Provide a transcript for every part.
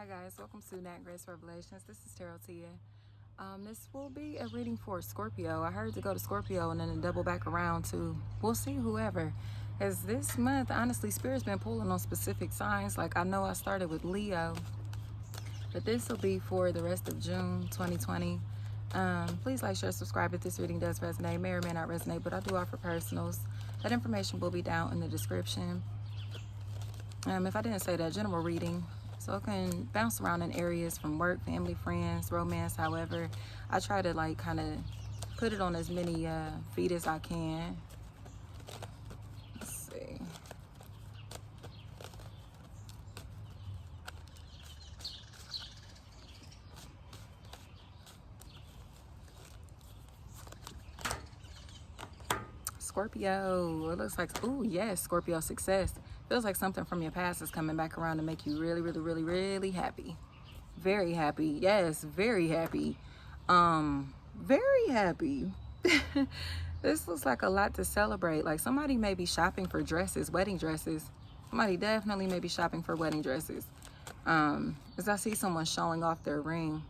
Hi guys, welcome to Nat Grace Revelations. This is Tarot Tia. This will be a reading for Scorpio. I heard to go to Scorpio and then to double back around to, we'll see, whoever. As this month, honestly, Spirit's been pulling on specific signs. Like I know I started with Leo, but this will be for the rest of June 2020. Please like, share, subscribe if this reading does resonate. May or may not resonate, but I do offer personals. That information will be down in the description. If I didn't say that, general reading. So it can bounce around in areas from work, family, friends, romance. However, I try to like kind of put it on as many feet as I can. Let's see. Scorpio, it looks like, oh yes, Scorpio success. Feels like something from your past is coming back around to make you really, really, really, really happy. Very happy. Yes, very happy. Very happy. This looks like a lot to celebrate. Like somebody may be shopping for dresses, wedding dresses. Somebody definitely may be shopping for wedding dresses. As I see someone showing off their ring.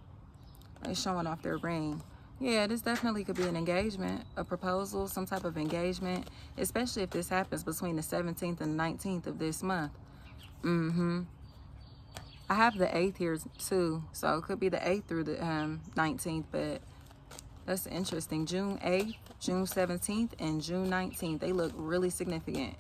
They're showing off their ring. Yeah, this definitely could be an engagement, a proposal, some type of engagement, especially if this happens between the 17th and 19th of this month. I have the 8th here too, so it could be the 8th through the 19th, but that's interesting. June 8th, June 17th, and June 19th. They look really significant,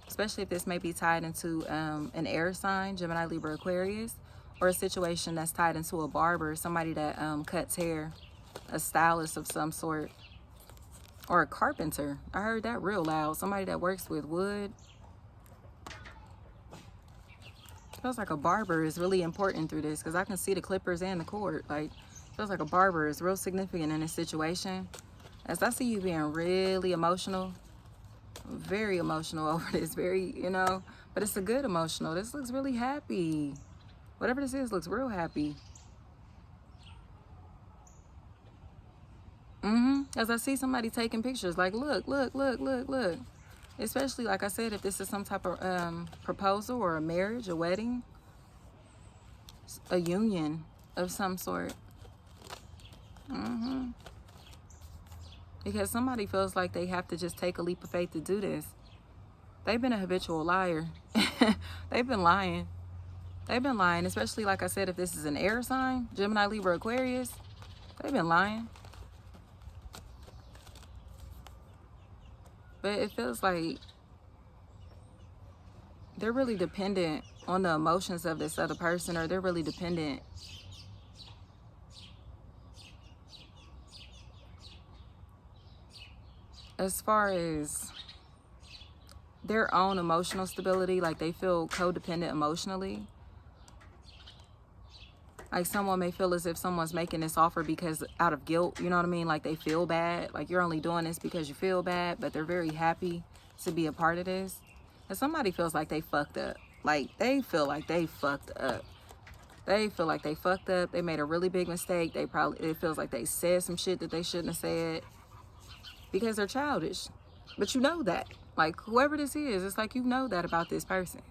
especially if this may be tied into an air sign, Gemini, Libra, Aquarius, or a situation that's tied into a barber, somebody that cuts hair. A stylist of some sort, or a carpenter. I heard that real loud. Somebody that works with wood. Feels like a barber is really important through this because I can see the clippers and the cord. Like, feels like a barber is real significant in this situation. As I see you being really emotional, very emotional over this, very, you know, but it's a good emotional. This looks really happy. Whatever this is looks real happy. As I see somebody taking pictures, like, look, look, look, look, look. Especially, like I said, if this is some type of proposal or a marriage, a wedding, a union of some sort. Because somebody feels like they have to just take a leap of faith to do this. They've been a habitual liar. They've been lying. They've been lying, especially, like I said, if this is an air sign, Gemini, Libra, Aquarius, they've been lying. But it feels like they're really dependent on the emotions of this other person, or they're really dependent as far as their own emotional stability. Like they feel codependent emotionally. Like someone may feel as if someone's making this offer because out of guilt, you know what I mean? Like they feel bad. Like you're only doing this because you feel bad, but they're very happy to be a part of this. And somebody feels like they fucked up. Like they feel like they fucked up. They feel like they fucked up. They made a really big mistake. It feels like they said some shit that they shouldn't have said because they're childish. But you know that. Like whoever this is, it's like you know that about this person.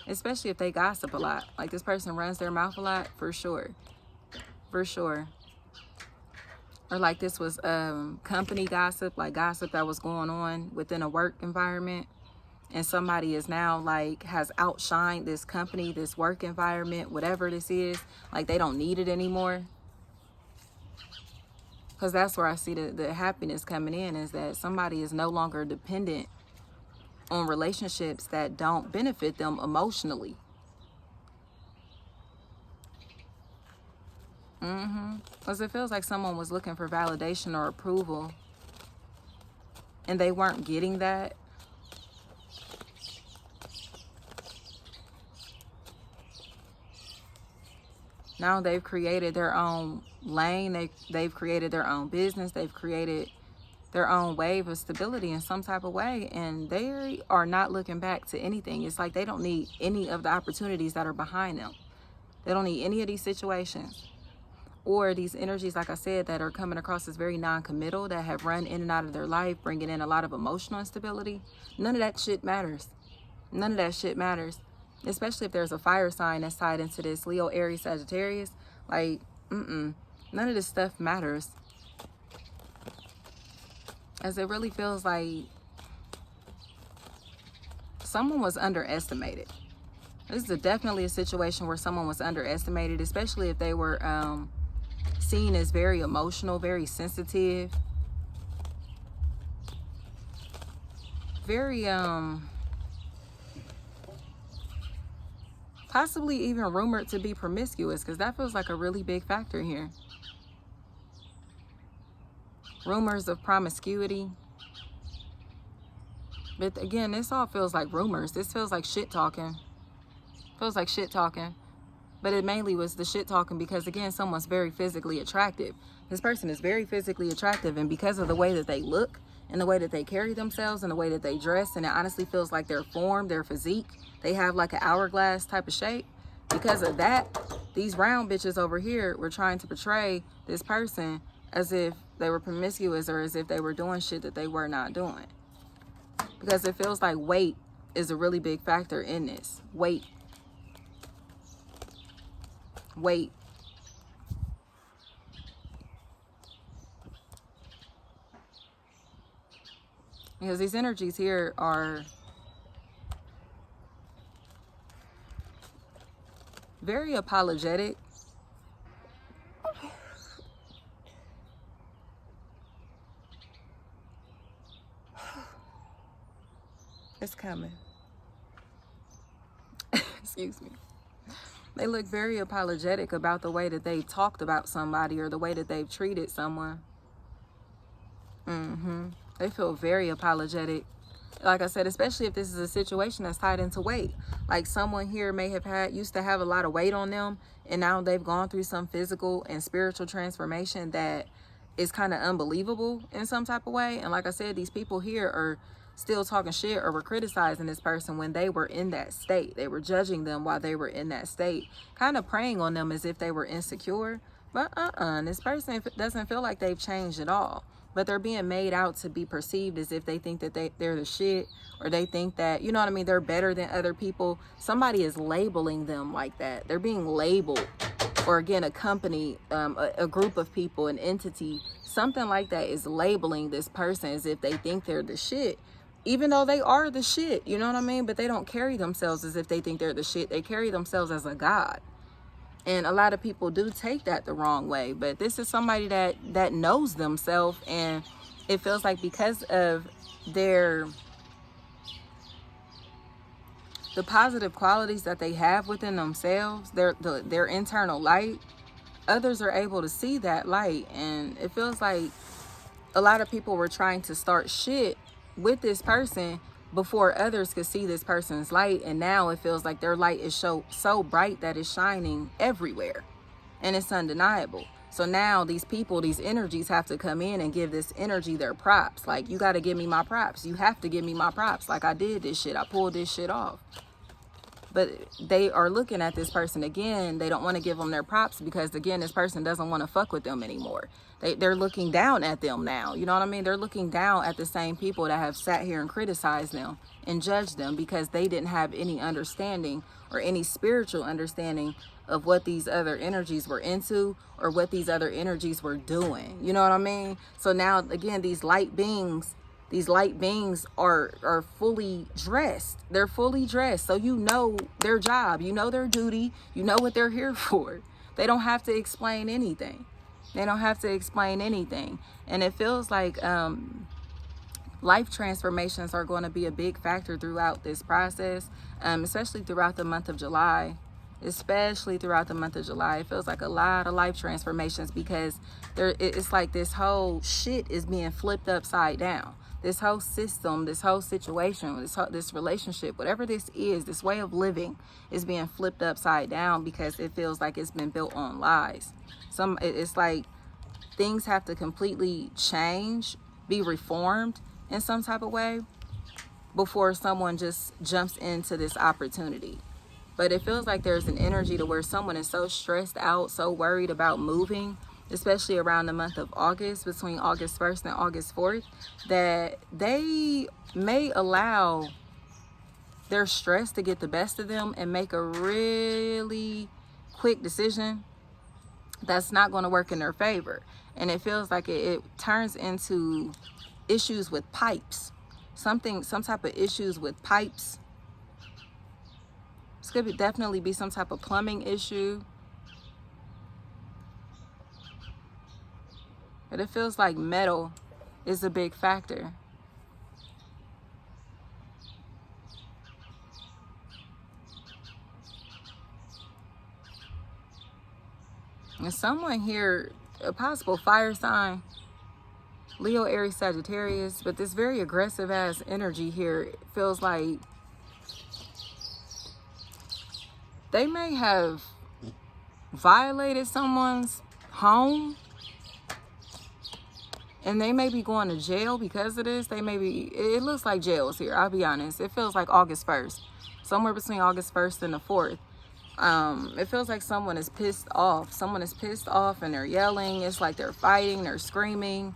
Especially if they gossip a lot. Like this person runs their mouth a lot, for sure. For sure. Or like this was company gossip, like gossip that was going on within a work environment. And somebody is now like has outshined this company, this work environment, whatever this is. Like they don't need it anymore. Because that's where I see the happiness coming in, is that somebody is no longer dependent on relationships that don't benefit them emotionally. Because it feels like someone was looking for validation or approval and they weren't getting that. Now they've created their own lane. They've created their own business. They've created their own wave of stability in some type of way, and they are not looking back to anything. It's like they don't need any of the opportunities that are behind them. They don't need any of these situations or these energies, like I said, that are coming across as very non-committal, that have run in and out of their life, bringing in a lot of emotional instability. None of that shit matters. None of that shit matters. especially if there's a fire sign that's tied into this, Leo, Aries, Sagittarius. Like, none of this stuff matters. As it really feels like someone was underestimated. This is definitely a situation where someone was underestimated, especially if they were seen as very emotional, very sensitive, very possibly even rumored to be promiscuous, because that feels like a really big factor here. Rumors of promiscuity. But again, this all feels like rumors. This feels like shit talking. Feels like shit talking. But it mainly was the shit talking because, again, someone's very physically attractive. This person is very physically attractive, and because of the way that they look and the way that they carry themselves and the way that they dress, and it honestly feels like their form, their physique, they have like an hourglass type of shape. Because of that, these round bitches over here were trying to portray this person as if they were promiscuous or as if they were doing shit that they were not doing. Because it feels like weight is a really big factor in this. Weight. Because these energies here are very apologetic. It's coming. Excuse me. They look very apologetic about the way that they talked about somebody or the way that they've treated someone. They feel very apologetic. Like I said, especially if this is a situation that's tied into weight. Like someone here may have used to have a lot of weight on them, and now they've gone through some physical and spiritual transformation that is kind of unbelievable in some type of way. And like I said, these people here are still talking shit or were criticizing this person when they were in that state. They were judging them while they were in that state, kind of preying on them as if they were insecure. But this person doesn't feel like they've changed at all. But they're being made out to be perceived as if they think that they're the shit, or they think that, you know what I mean, they're better than other people. Somebody is labeling them like that. They're being labeled, or again, a company, a group of people, an entity, something like that is labeling this person as if they think they're the shit, even though they are the shit, you know what I mean? But they don't carry themselves as if they think they're the shit. They carry themselves as a god. And a lot of people do take that the wrong way. But this is somebody that knows themselves, and it feels like because of the positive qualities that they have within themselves, their internal light, others are able to see that light. And it feels like a lot of people were trying to start shit with this person before others could see this person's light, and now it feels like their light is so bright that it's shining everywhere, and it's undeniable. So now these people, these energies have to come in and give this energy their props. Like, you got to give me my props. You have to give me my props. Like, I did this shit. I pulled this shit off. But they are looking at this person again. They don't want to give them their props because, again, this person doesn't want to fuck with them anymore. They're looking down at them now. You know what I mean? They're looking down at the same people that have sat here and criticized them and judged them because they didn't have any understanding or any spiritual understanding of what these other energies were into or what these other energies were doing. You know what I mean? So now, again, these light beings are fully dressed. They're fully dressed. So you know their job, you know their duty, you know what they're here for. They don't have to explain anything. They don't have to explain anything. And it feels like life transformations are going to be a big factor throughout this process, especially throughout the month of July. Especially throughout the month of July. It feels like a lot of life transformations because it's like this whole shit is being flipped upside down. This whole system, this whole situation, this relationship, whatever this is, this way of living is being flipped upside down because it feels like it's been built on lies. It's like things have to completely change, be reformed in some type of way before someone just jumps into this opportunity. But it feels like there's an energy to where someone is so stressed out, so worried about moving, especially around the month of August, between August 1st and August 4th, that they may allow they're stressed to get the best of them and make a really quick decision that's not going to work in their favor. And it feels like it turns into issues with pipes. Some type of issues with pipes. This could definitely be some type of plumbing issue. But it feels like metal is a big factor. And someone here, a possible fire sign, Leo, Aries, Sagittarius, but this very aggressive ass energy here feels like they may have violated someone's home and they may be going to jail because of this. They may be, it looks like jails here, I'll be honest. It feels like August 1st, somewhere between August 1st and the 4th. It feels like someone is pissed off. Someone is pissed off and they're yelling. It's like they're fighting, they're screaming.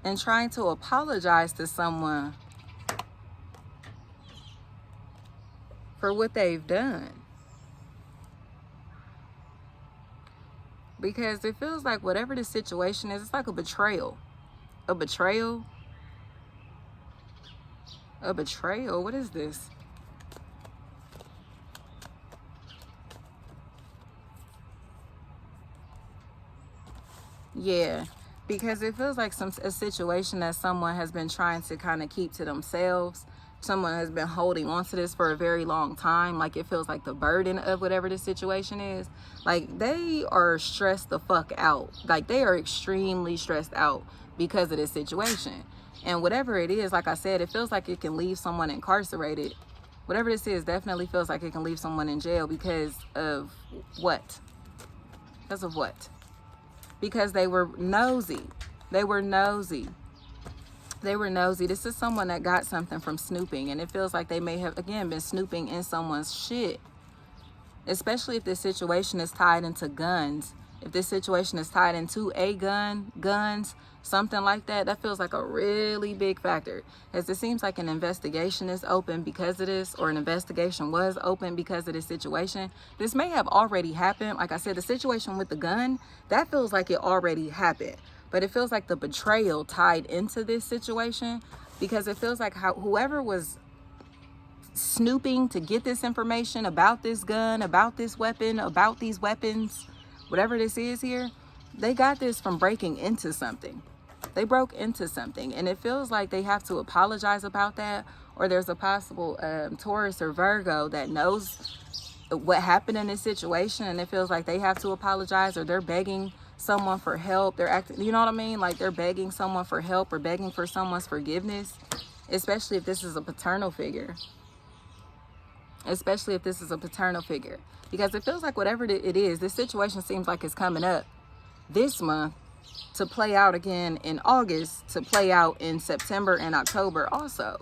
And trying to apologize to someone for what they've done. Because it feels like whatever the situation is, it's like a betrayal. A betrayal? A betrayal? What is this? Yeah. Because it feels like a situation that someone has been trying to kind of keep to themselves. Someone has been holding on to this for a very long time. Like it feels like the burden of whatever the situation is. Like they are stressed the fuck out. Like they are extremely stressed out because of this situation. And whatever it is, like I said, it feels like it can leave someone incarcerated. Whatever this is definitely feels like it can leave someone in jail because of what? Because of what? Because they were nosy. They were nosy. They were nosy. This is someone that got something from snooping. And it feels like they may have, again, been snooping in someone's shit. Especially if this situation is tied into guns. If this situation is tied into a gun, guns, something like that, that feels like a really big factor. As it seems like an investigation is open because of this, or an investigation was open because of this situation. This may have already happened. Like I said, the situation with the gun, that feels like it already happened. But it feels like the betrayal tied into this situation, because it feels like whoever was snooping to get this information about this gun, about this weapon, about these weapons, whatever this is here, they got this from breaking into something. They broke into something, and it feels like they have to apologize about that. Or there's a possible Taurus or Virgo that knows what happened in this situation, and it feels like they have to apologize, or they're begging someone for help. They're acting, you know what I mean? Like they're begging someone for help or begging for someone's forgiveness, especially if this is a paternal figure. Especially if this is a paternal figure. Because it feels like whatever it is, this situation seems like it's coming up this month to play out again in August, to play out in September and October also.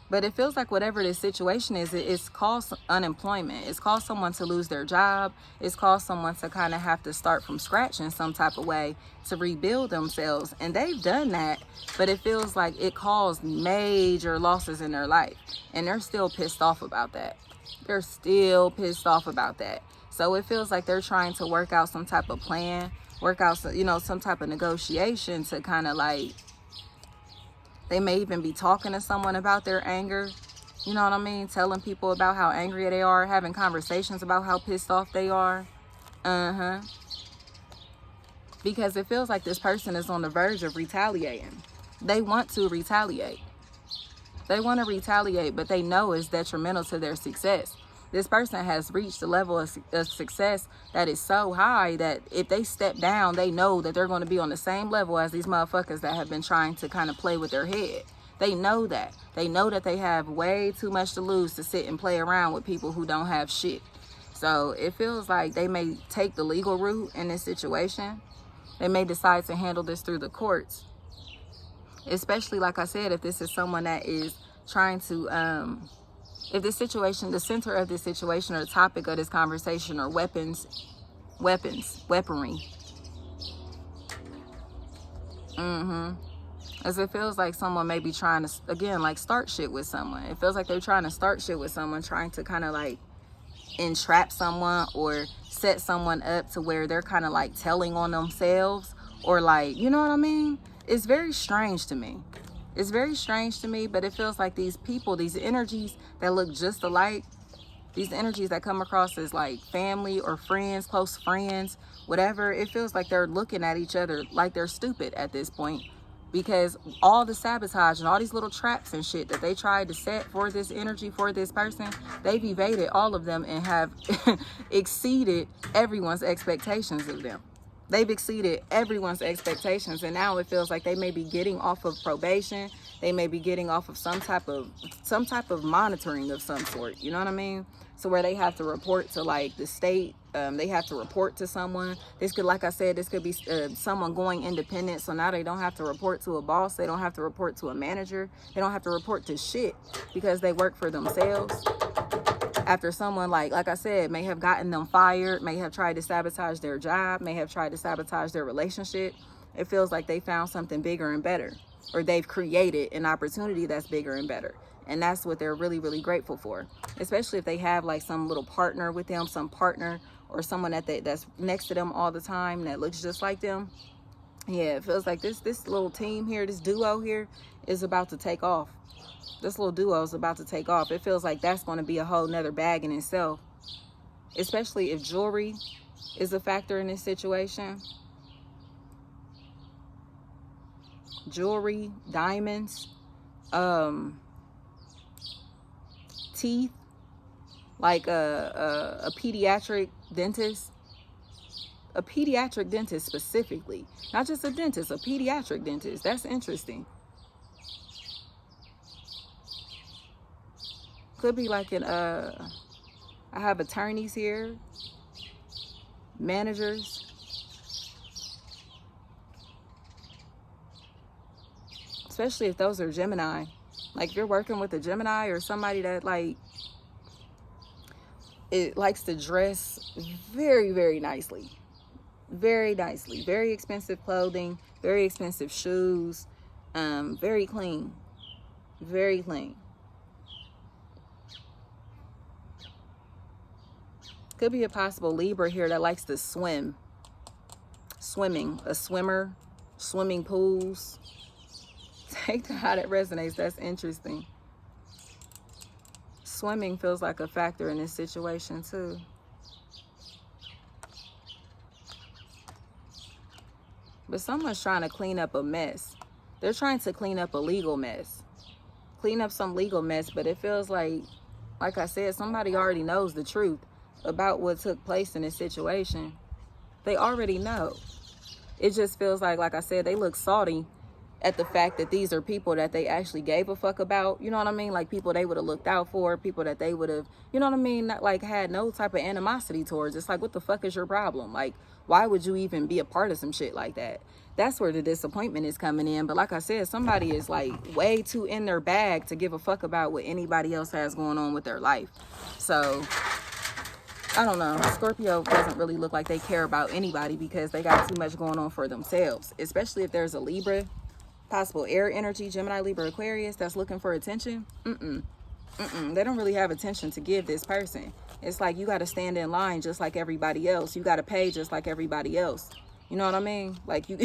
But it feels like whatever this situation is, it's caused unemployment. It's caused someone to lose their job. It's caused someone to kind of have to start from scratch in some type of way to rebuild themselves. And they've done that, but it feels like it caused major losses in their life. And they're still pissed off about that. They're still pissed off about that. So it feels like they're trying to work out some type of plan, work out, some type of negotiation to kind of like, they may even be talking to someone about their anger. You know what I mean? Telling people about how angry they are, having conversations about how pissed off they are. Because it feels like this person is on the verge of retaliating. They want to retaliate. They want to retaliate, but they know it's detrimental to their success. This person has reached a level of success that is so high that if they step down, they know that they're going to be on the same level as these motherfuckers that have been trying to kind of play with their head. They know that. They know that they have way too much to lose to sit and play around with people who don't have shit. So it feels like they may take the legal route in this situation. They may decide to handle this through the courts. Especially, like I said, if this is someone that is trying to... if this situation, the center of this situation or the topic of this conversation or weapons, weaponry. As it feels like someone may be trying to, again, like start shit with someone. It feels like they're trying to start shit with someone, trying to kind of like entrap someone or set someone up to where they're kind of like telling on themselves, or like, you know what I mean? It's very strange to me. It's very strange to me, but it feels like these people, these energies that look just alike, these energies that come across as like family or friends, close friends, whatever, it feels like they're looking at each other like they're stupid at this point, because all the sabotage and all these little traps and shit that they tried to set for this energy, for this person, they've evaded all of them and have exceeded everyone's expectations of them. They've exceeded everyone's expectations, and now it feels like they may be getting off of probation. They may be getting off of some type of monitoring of some sort. You know what I mean? So where they have to report to like the state, they have to report to someone. This could, like I said, this could be someone going independent. So now they don't have to report to a boss. They don't have to report to a manager. They don't have to report to shit because they work for themselves. After someone, like I said, may have gotten them fired, may have tried to sabotage their job, may have tried to sabotage their relationship, it feels like they found something bigger and better, or they've created an opportunity that's bigger and better. And that's what they're really, really grateful for, especially if they have like some little partner with them, some partner or someone that's next to them all the time that looks just like them. Yeah, it feels like this little team here, this duo here is about to take off. This little duo is about to take off. It feels like that's going to be a whole nother bag in itself, especially if jewelry is a factor in this situation. Jewelry, diamonds, teeth, like a pediatric dentist. A pediatric dentist specifically. Not just a dentist, a pediatric dentist. That's interesting. Could be like I have attorneys here, managers, especially if those are Gemini. Like if you're working with a Gemini or somebody that like it likes to dress very, very nicely, very expensive clothing, very expensive shoes, very clean, very clean. Could be a possible Libra here that likes to swim. Swimming, a swimmer, swimming pools. Take how that resonates. That's interesting. Swimming feels like a factor in this situation too. But someone's trying to clean up a mess. They're trying to clean up a legal mess. Clean up some legal mess, but it feels like I said, somebody already knows the truth about what took place in this situation. They already know. It just feels like I said, they look salty at the fact that these are people that they actually gave a fuck about. You know what I mean? Like people they would have looked out for, people that they would have, you know what I mean? Not like had no type of animosity towards. It's like, what the fuck is your problem? Like, why would you even be a part of some shit like that? That's where the disappointment is coming in. But like I said, somebody is like way too in their bag to give a fuck about what anybody else has going on with their life. So I don't know. Scorpio doesn't really look like they care about anybody because they got too much going on for themselves, especially if there's a Libra, possible air energy, Gemini, Libra, Aquarius that's looking for attention. They don't really have attention to give this person. It's like you got to stand in line just like everybody else. You got to pay just like everybody else. You know what I mean? Like you,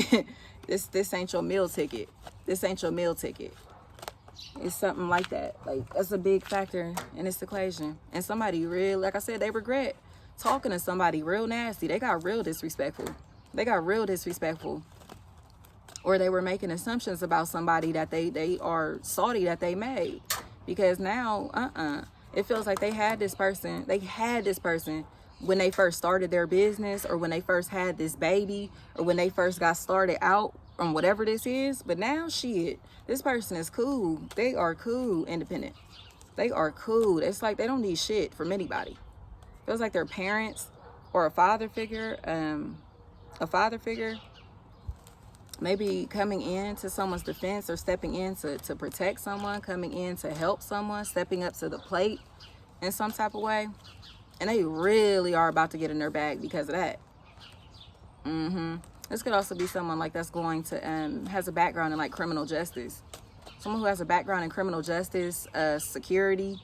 this ain't your meal ticket. This ain't your meal ticket. It's something like that. Like that's a big factor in this equation. And somebody real, like I said, they regret talking to somebody real nasty. They got real disrespectful. Or they were making assumptions about somebody that they are salty that they made. Because now, it feels like they had this person when they first started their business, or when they first had this baby, or when they first got started out on whatever this is. But now, shit, this person is cool. They are cool, independent. They are cool. It's like they don't need shit from anybody. Feels like their parents or a father figure, maybe coming in to someone's defense or stepping in to protect someone, coming in to help someone, stepping up to the plate in some type of way. And they really are about to get in their bag because of that. This could also be someone like that's going to has a background in like criminal justice. Someone who has a background in criminal justice, security,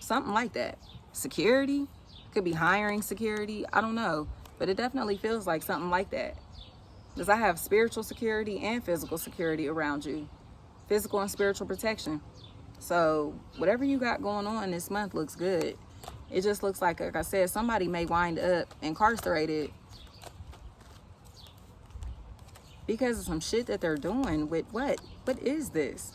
something like that. Security could be hiring security. I don't know, but it definitely feels like something like that. Because I have spiritual security and physical security around you, physical and spiritual protection. So whatever you got going on this month looks good. It just looks like I said, somebody may wind up incarcerated because of some shit that they're doing with what? What is this?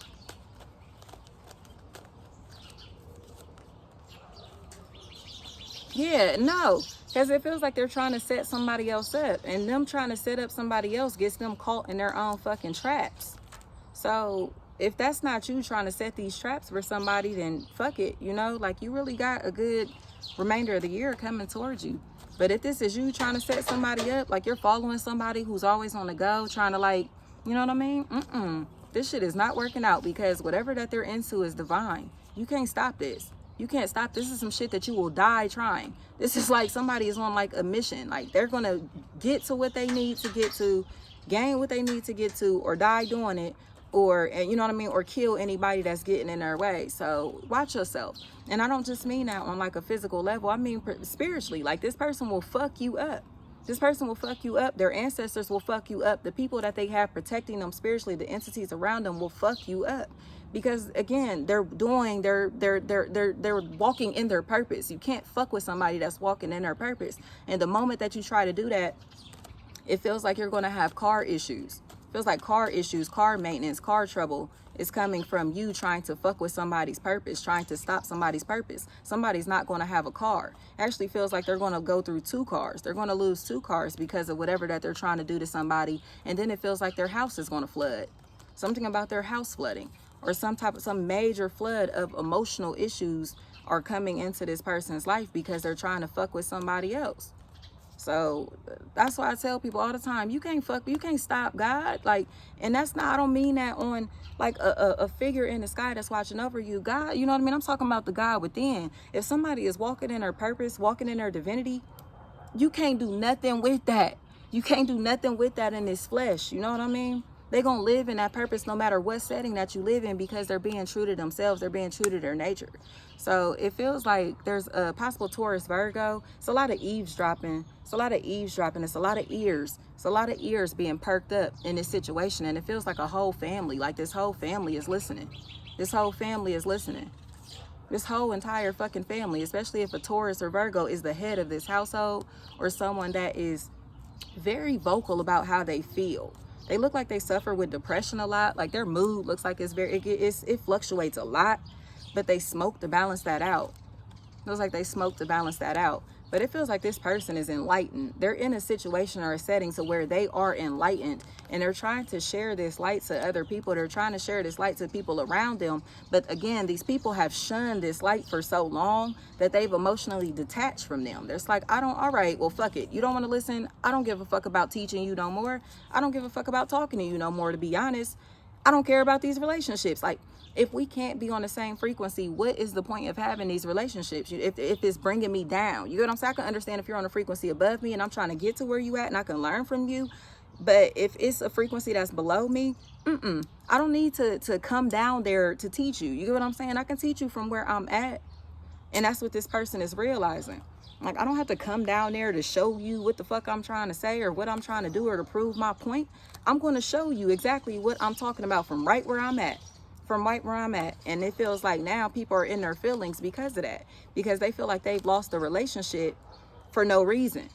Yeah, no, because it feels like they're trying to set somebody else up, and them trying to set up somebody else gets them caught in their own fucking traps. So if that's not you trying to set these traps for somebody, then fuck it, you know, like you really got a good remainder of the year coming towards you. But if this is you trying to set somebody up, like you're following somebody who's always on the go, trying to like, you know what I mean? This shit is not working out, because whatever that they're into is divine. You can't stop this. You can't stop. This is some shit that you will die trying. This is like somebody is on like a mission. Like they're going to get to what they need to get to, gain what they need to get to, or die doing it, or, you know what I mean, or kill anybody that's getting in their way. So watch yourself. And I don't just mean that on like a physical level. I mean spiritually. Like this person will fuck you up. This person will fuck you up. Their ancestors will fuck you up. The people that they have protecting them spiritually, the entities around them, will fuck you up. Because again, they're walking in their purpose. You can't fuck with somebody that's walking in their purpose. And the moment that you try to do that, it feels like you're going to have car issues. Feels like car issues, car maintenance, car trouble is coming from you trying to fuck with somebody's purpose, trying to stop somebody's purpose. Somebody's not going to have a car. Actually feels like they're going to go through 2 cars. They're going to lose 2 cars because of whatever that they're trying to do to somebody. And then it feels like their house is going to flood. Something about their house flooding, or some major flood of emotional issues are coming into this person's life because they're trying to fuck with somebody else. So that's why I tell people all the time, you can't stop God. Like, and that's not, I don't mean that on like a figure in the sky that's watching over you. God, you know what I mean? I'm talking about the God within. If somebody is walking in their purpose, walking in their divinity, you can't do nothing with that. You can't do nothing with that in this flesh. You know what I mean? They're going to live in that purpose no matter what setting that you live in, because they're being true to themselves. They're being true to their nature. So it feels like there's a possible Taurus Virgo. It's a lot of eavesdropping. It's a lot of eavesdropping. It's a lot of ears. It's a lot of ears being perked up in this situation. And it feels like a whole family, like this whole family is listening. This whole family is listening. This whole entire fucking family, especially if a Taurus or Virgo is the head of this household, or someone that is very vocal about how they feel. They look like they suffer with depression a lot. Like their mood looks like it fluctuates a lot, but they smoke to balance that out. It looks like they smoke to balance that out. But it feels like this person is enlightened. They're in a situation or a setting to where they are enlightened, and they're trying to share this light to other people. They're trying to share this light to people around them. But again, these people have shunned this light for so long that they've emotionally detached from them. There's like, all right, well, fuck it. You don't want to listen? I don't give a fuck about teaching you no more. I don't give a fuck about talking to you no more, to be honest. I don't care about these relationships. Like, if we can't be on the same frequency, what is the point of having these relationships? If it's bringing me down, you know what I'm saying? I can understand if you're on a frequency above me and I'm trying to get to where you at and I can learn from you. But if it's a frequency that's below me, I don't need to come down there to teach you. You get what I'm saying? I can teach you from where I'm at. And that's what this person is realizing. Like, I don't have to come down there to show you what the fuck I'm trying to say or what I'm trying to do or to prove my point. I'm going to show you exactly what I'm talking about from right where I'm at. And it feels like now people are in their feelings because of that, because they feel like they've lost a relationship for no reason.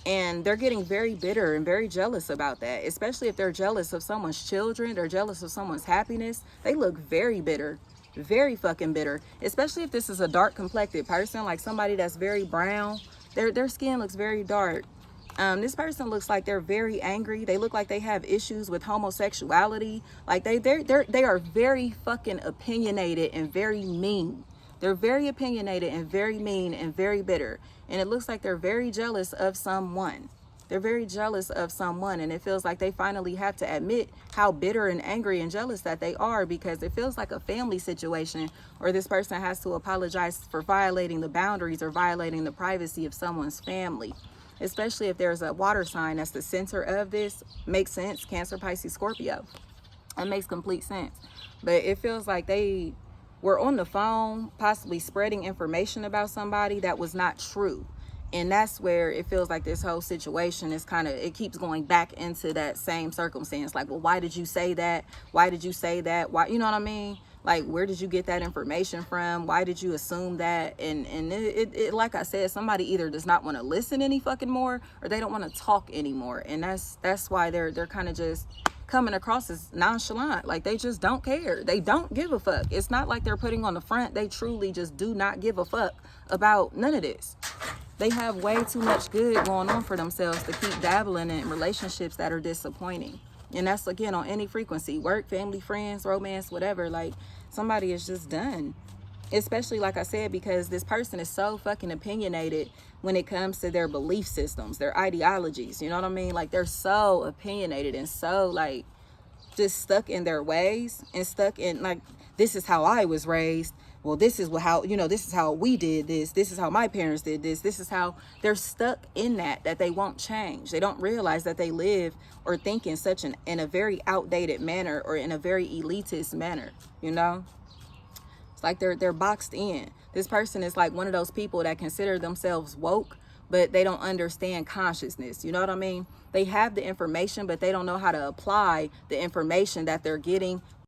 And they're getting very bitter and very jealous about that, especially if they're jealous of someone's children. They're jealous of someone's happiness. They look very bitter, very fucking bitter, especially if this is a dark complected person, like somebody that's very brown. Their skin looks very dark. This person looks like they're very angry. They look like they have issues with homosexuality. Like they are very fucking opinionated and very mean. They're very opinionated and very mean and very bitter. And it looks like they're very jealous of someone. They're very jealous of someone. And it feels like they finally have to admit how bitter and angry and jealous that they are, because it feels like a family situation, or this person has to apologize for violating the boundaries or violating the privacy of someone's family. especially if there's a water sign that's the center of this. Makes sense. Cancer, Pisces, Scorpio. That makes complete sense. But it feels like they were on the phone, possibly spreading information about somebody that was not true. And that's where it feels like this whole situation is kind of, it keeps going back into that same circumstance. Like, well, why did you say that? Why did you say that? Why, you know what I mean? Like, where did you get that information from? Why did you assume that? And it like I said, somebody either does not want to listen any fucking more, or they don't want to talk anymore. And that's why they're kind of just coming across as nonchalant. Like, they just don't care. They don't give a fuck. It's not like they're putting on the front. They truly just do not give a fuck about none of this. They have way too much good going on for themselves to keep dabbling in relationships that are disappointing. And that's, again, on any frequency: work, family, friends, romance, whatever. Like, somebody is just done. Especially, like I said, because this person is so fucking opinionated when it comes to their belief systems, their ideologies. You know what I mean? Like, they're so opinionated and so, like, just stuck in their ways and stuck in, like, this is how I was raised. Well, this is how, you know, this is how we did this. This is how my parents did this. This is how they're stuck in that they won't change. They don't realize that they live or think in in a very outdated manner, or in a very elitist manner, you know? It's like they're boxed in. This person is like one of those people that consider themselves woke, but they don't understand consciousness. You know what I mean? They have the information, but they don't know how to apply the information that they're getting